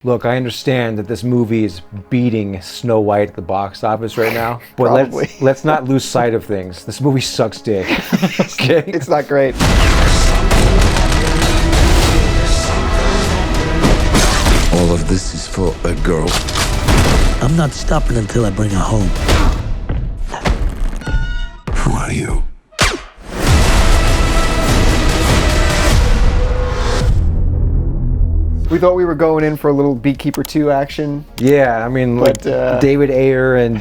Look, I understand that this movie is beating Snow White at the box office right now, but let's not lose sight of things. This movie sucks dick. Okay? It's not great. All of this is for a girl. I'm not stopping until I bring her home. Who are you? We thought we were going in for a little Beekeeper 2 action. Yeah, I mean, David Ayer and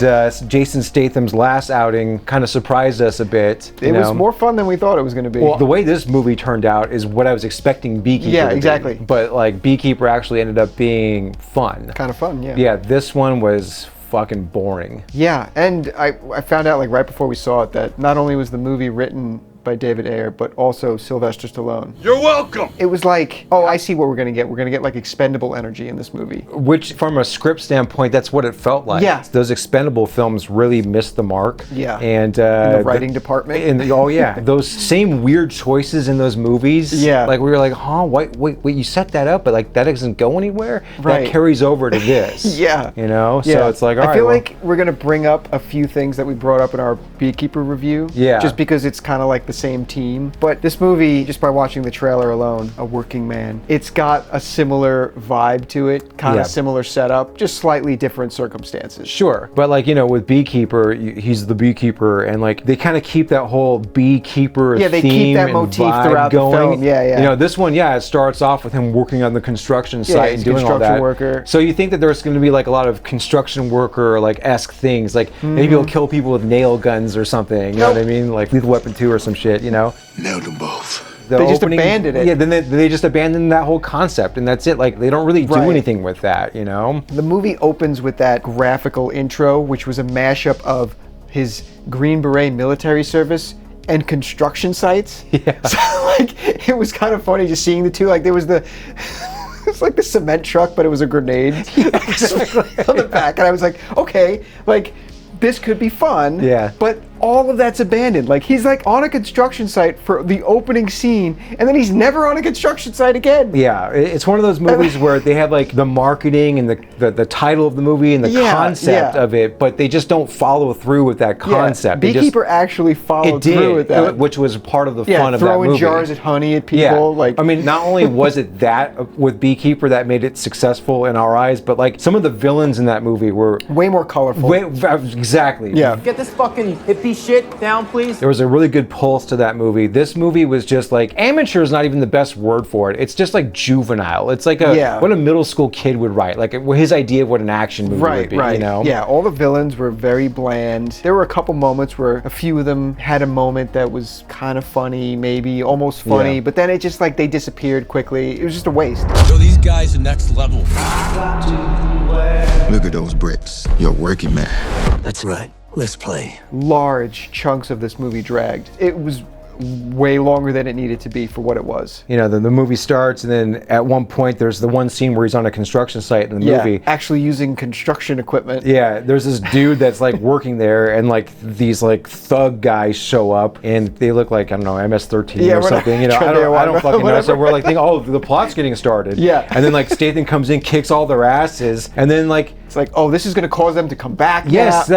Jason Statham's last outing kind of surprised us a bit. It was more fun than we thought it was going to be. Well, the way this movie turned out is what I was expecting Beekeeper to be. But like Beekeeper actually ended up being fun. Kind of fun, yeah. Yeah, this one was fucking boring. Yeah, and I found out like right before we saw it that not only was the movie written by David Ayer, but also Sylvester Stallone. You're welcome! It was like, oh, I see what we're gonna get. We're gonna get like expendable energy in this movie. Which, from a script standpoint, that's what it felt like. Yeah. Those expendable films really missed the mark. Yeah. And in the writing department. Oh yeah, those same weird choices in those movies. Yeah. Like we were like, huh, wait, you set that up, but like that doesn't go anywhere. Right. That carries over to this. Yeah. You know. Yeah. So it's like, all right. I feel like we're gonna bring up a few things that we brought up in our Beekeeper review. Yeah. Just because it's kind of like the same team. But this movie, just by watching the trailer alone, A Working Man, it's got a similar vibe to it, kind of similar setup, just slightly different circumstances. Sure, but like, you know, with Beekeeper, he's the beekeeper, and like they kind of keep that whole beekeeper they theme keep that and motif vibe throughout going. the film. Yeah. You know, this one, it starts off with him working on the construction site and doing all that. Construction worker. So you think that there's going to be like a lot of construction worker like esque things, like maybe he'll kill people with nail guns or something. You know what I mean? Like Lethal Weapon 2 or some shit. You know? Nailed them both. They just abandoned it. Yeah, then they just abandoned that whole concept, and that's it. Like they don't really do anything with that, you know. The movie opens with that graphical intro, which was a mashup of his Green Beret military service and construction sites. Yeah. So like it was kind of funny just seeing the two. Like there was it's like the cement truck, but it was a grenade on the back, and I was like, okay, like this could be fun. Yeah. But all of that's abandoned. Like he's like on a construction site for the opening scene, and then he's never on a construction site again. Yeah, it's one of those movies where they have like the marketing and the title of the movie and the concept of it, but they just don't follow through with that concept. Beekeeper actually followed through with that, which was part of the fun of that movie. Throwing jars at honey at people. Yeah. Like, I mean, not only was it that with Beekeeper that made it successful in our eyes, but like some of the villains in that movie were way more colorful. Exactly. Yeah. Get this fucking hippie shit down, please. There was a really good pulse to that movie. This movie was just like, amateur is not even the best word for it. It's just like juvenile. It's like what a middle school kid would write. Like his idea of what an action movie would be, you know? Yeah, all the villains were very bland. There were a couple moments where a few of them had a moment that was kind of funny, maybe almost funny, but then it just like they disappeared quickly. It was just a waste. Yo, these guys are next level. Look at those bricks. You're a working man. That's right. Let's play. Large chunks of this movie dragged. It was way longer than it needed to be for what it was. You know, the movie starts, and then at one point there's the one scene where he's on a construction site in the movie. Actually using construction equipment. Yeah, there's this dude that's like working there, and like these like thug guys show up, and they look like, I don't know, MS-13 or something. You know, I don't fucking know. So we're like thinking, oh, the plot's getting started. Yeah. And then like Statham comes in, kicks all their asses, and then like it's like, oh, this is gonna cause them to come back. Yes,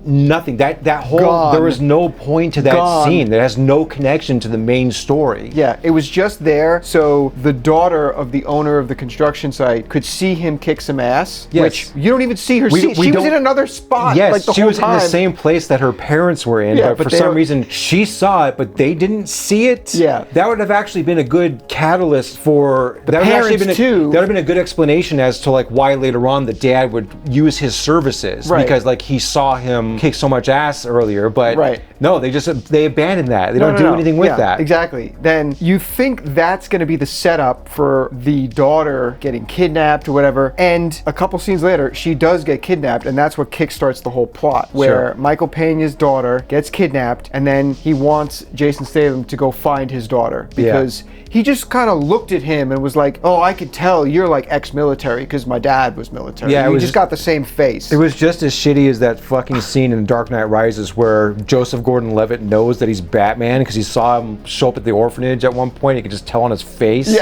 nothing. That whole there was no point to that scene. That has no connection to the main story. Yeah, it was just there so the daughter of the owner of the construction site could see him kick some ass, which you don't even see her see. She was in another spot. Yes, like the she whole was time. in the same place that her parents were in, but for some reason she saw it, but they didn't see it. Yeah. That would have actually been a good catalyst for the parents too. That would have been a good explanation as to like why later on the dad would use his services, because like he saw him kick so much ass earlier, but no, they abandoned that. They don't do anything with that. Exactly. Then you think that's going to be the setup for the daughter getting kidnapped or whatever, and a couple scenes later she does get kidnapped, and that's what kickstarts the whole plot, where Michael Peña's daughter gets kidnapped, and then he wants Jason Statham to go find his daughter because he just kind of looked at him and was like, oh, I could tell you're like ex-military because my dad was military. Yeah, we just got the same face. It was just as shitty as that fucking scene in Dark Knight Rises where Joseph Gordon-Levitt knows that he's Batman again because he saw him show up at the orphanage at one point. He could just tell on his face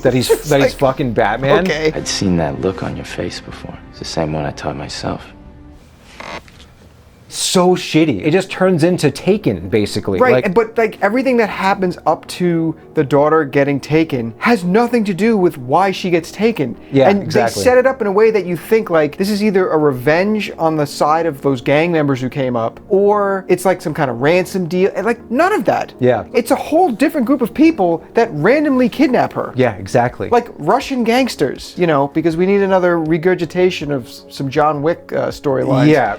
that he's he's fucking Batman. Okay. I'd seen that look on your face before. It's the same one I taught myself. So shitty. It just turns into Taken, basically. Right, but like everything that happens up to the daughter getting taken has nothing to do with why she gets taken. Yeah, and exactly. they set it up in a way that you think like this is either a revenge on the side of those gang members who came up, or it's like some kind of ransom deal. And like none of that. Yeah. It's a whole different group of people that randomly kidnap her. Yeah, exactly. Like Russian gangsters, you know, because we need another regurgitation of some John Wick storylines. Yeah.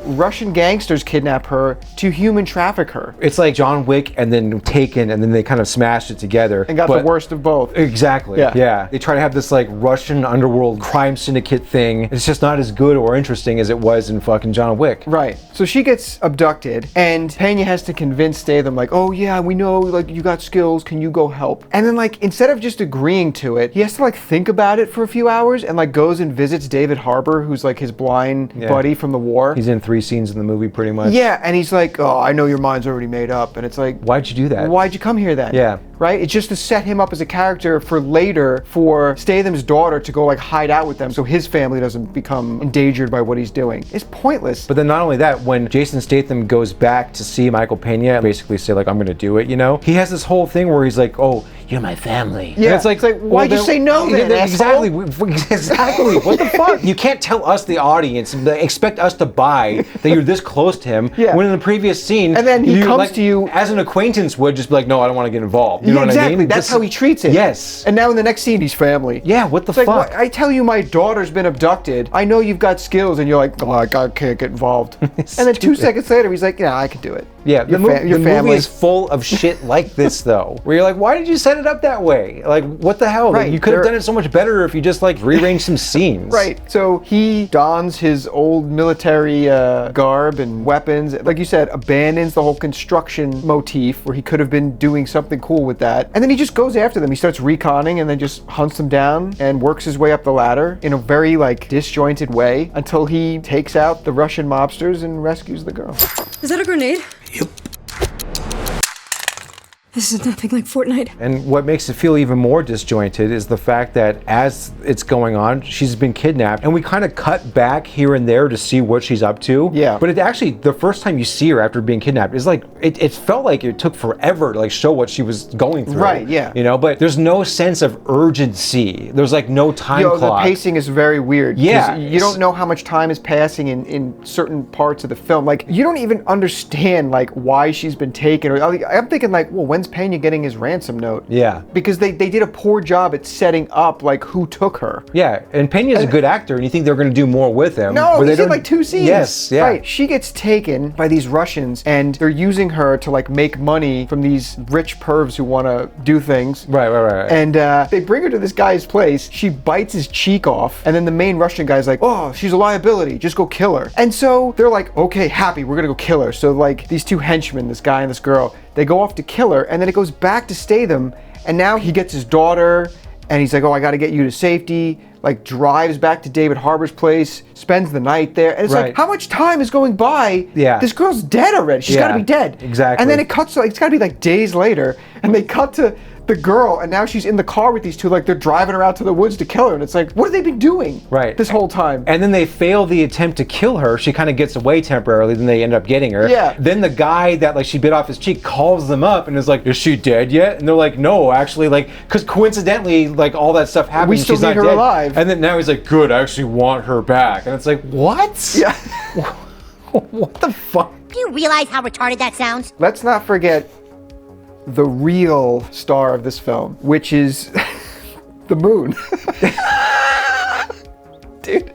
Russian gangsters kidnap her to human traffic her. It's like John Wick and then Taken, and then they kind of smashed it together. And got the worst of both. Exactly. Yeah. Yeah. They try to have this like Russian underworld crime syndicate thing. It's just not as good or interesting as it was in fucking John Wick. Right. So she gets abducted, and Pena has to convince Statham, like, oh yeah, we know, like, you got skills, can you go help? And then, like, instead of just agreeing to it, he has to, like, think about it for a few hours and, like, goes and visits David Harbour, who's, like, his blind buddy from the war. He's in 3 scenes in the movie, pretty much. Yeah, and he's like, oh, I know your mind's already made up. And it's like, why'd you do that? Why'd you come here then? Yeah. Right? It's just to set him up as a character for later for Statham's daughter to go, like, hide out with them so his family doesn't become endangered by what he's doing. It's pointless. But then not only that, when Jason Statham goes back to see Michael Pena and basically say, like, I'm gonna do it, you know? He has this whole thing where he's like, oh, you're my family. Yeah, and it's like why'd you say no then, Exactly. asshole? Exactly. What the fuck? You can't tell us, the audience, expect us to buy that you're this close to him when in the previous scene, and then he comes like, to you as an acquaintance would just be like, no, I don't want to get involved. You know what I mean? That's how he treats it. Yes. And now in the next scene, he's family. Yeah, what the It's fuck? like, I tell you my daughter's been abducted. I know you've got skills, and you're like, oh, I can't get involved. And then 2 seconds later, he's like, yeah, I can do it. Yeah, the movie family is full of shit like this, though. Where you're like, why did you set it up that way? Like, what the hell? Right, Like, you could have done it so much better if you just, like, rearranged some scenes. Right. So he dons his old military garb and weapons. Like you said, abandons the whole construction motif where he could have been doing something cool with that. And then he just goes after them. He starts reconning and then just hunts them down and works his way up the ladder in a very, like, disjointed way until he takes out the Russian mobsters and rescues the girl. Is that a grenade? Yep. This is nothing like Fortnite. And what makes it feel even more disjointed is the fact that as it's going on, she's been kidnapped, and we kind of cut back here and there to see what she's up to. Yeah. But it actually, the first time you see her after being kidnapped, is like, it felt like it took forever to like show what she was going through. Right, yeah. You know, but there's no sense of urgency. There's like no time clock. The pacing is very weird. 'Cause Yeah. you don't know how much time is passing in certain parts of the film. Like, you don't even understand, like, why she's been taken. Or I'm thinking, like, well, when's Pena getting his ransom note? Yeah. Because they did a poor job at setting up, like, who took her. Yeah, and Pena's a good actor, and you think they're going to do more with him. No, but he's in like 2 scenes. Yes, yeah. Right. She gets taken by these Russians, and they're using her to, like, make money from these rich pervs who want to do things. Right. And they bring her to this guy's place. She bites his cheek off, and then the main Russian guy's like, oh, she's a liability. Just go kill her. And so they're like, okay, happy. We're going to go kill her. So, like, these 2 henchmen, this guy and this girl, they go off to kill her, and then it goes back to Statham, and now he gets his daughter, and he's like, oh, I got to get you to safety, like, drives back to David Harbour's place, spends the night there, and it's like, how much time is going by? Yeah. This girl's dead already. She's got to be dead. Exactly. And then it cuts, like, it's got to be, like, days later, and they cut to the girl, and now she's in the car with these 2, like, they're driving her out to the woods to kill her, and it's like, what have they been doing this whole time? And then they fail the attempt to kill her. She kind of gets away temporarily, then they end up getting her. Yeah. Then the guy that, like, she bit off his cheek calls them up and is like, is she dead yet? And they're like, no, actually, like, because coincidentally, like, all that stuff happened. We still she's need not her dead. alive. And then now he's like, good, I actually want her back. And it's like, what? Yeah. What the fuck? Do you realize how retarded that sounds? Let's not forget the real star of this film, which is the moon. Dude,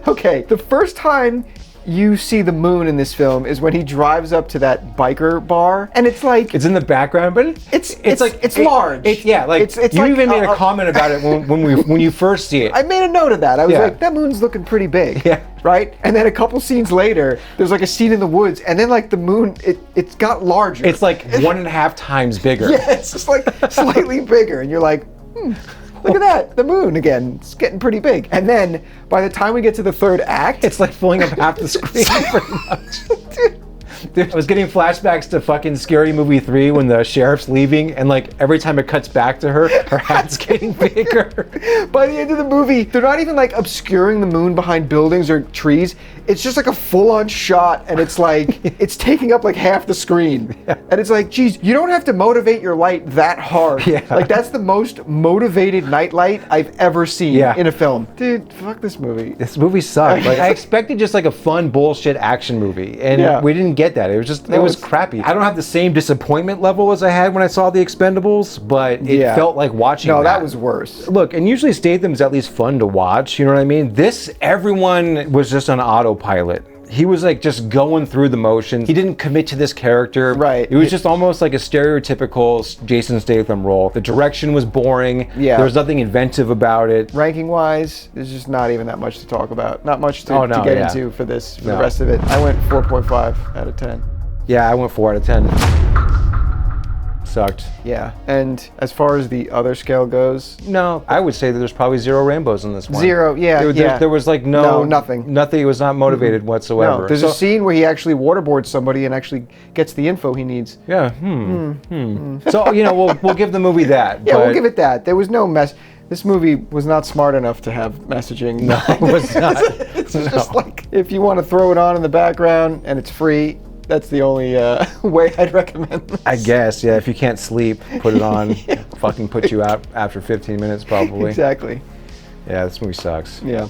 okay, the first time you see the moon in this film is when he drives up to that biker bar, and it's like, it's in the background, but it's like it's large. It's you like, even made a comment about it when you first see it. I made a note of that. I was like, that moon's looking pretty big. Yeah. Right? And then a couple scenes later, there's like a scene in the woods, and then like the moon, it's got larger. It's like 1.5 times bigger. Yeah, it's just like slightly bigger, and you're like, Look at that, the moon again. It's getting pretty big. And then by the time we get to the third act, it's like filling up half the screen pretty much. Dude, I was getting flashbacks to fucking Scary Movie 3 when the sheriff's leaving, and like every time it cuts back to her hat's getting bigger. By the end of the movie, they're not even like obscuring the moon behind buildings or trees. It's just like a full-on shot, and it's like, it's taking up like half the screen. Yeah. And it's like, geez, you don't have to motivate your light that hard. Yeah. Like, that's the most motivated night light I've ever seen in a film. Dude, fuck this movie. This movie sucked. Like, I expected just like a fun bullshit action movie, and we didn't get that. It was just, it was crappy. I don't have the same disappointment level as I had when I saw The Expendables, but it felt like watching No, that was worse. Look, and usually Statham's at least fun to watch, you know what I mean? This, everyone was just on autopilot. He was like just going through the motions. He didn't commit to this character. Right. It was just almost like a stereotypical Jason Statham role. The direction was boring. Yeah. There was nothing inventive about it. Ranking wise, there's just not even that much to talk about. Not much to get into for this, for the rest of it. I went 4.5 out of 10. Yeah, I went 4 out of 10. Sucked. Yeah, and as far as the other scale goes, no, I would say that there's probably 0 rainbows in this one. 0, yeah, There was like nothing. Nothing. It was not motivated whatsoever. No, there's a scene where he actually waterboards somebody and actually gets the info he needs. Yeah. So we'll give the movie that. Yeah, we'll give it that. There was no mess. This movie was not smart enough to have messaging. No, it was not. It's just like, if you want to throw it on in the background and it's free, that's the only way I'd recommend this. I guess, yeah. If you can't sleep, put it on. Fucking put you out after 15 minutes, probably. Exactly. Yeah, this movie sucks. Yeah.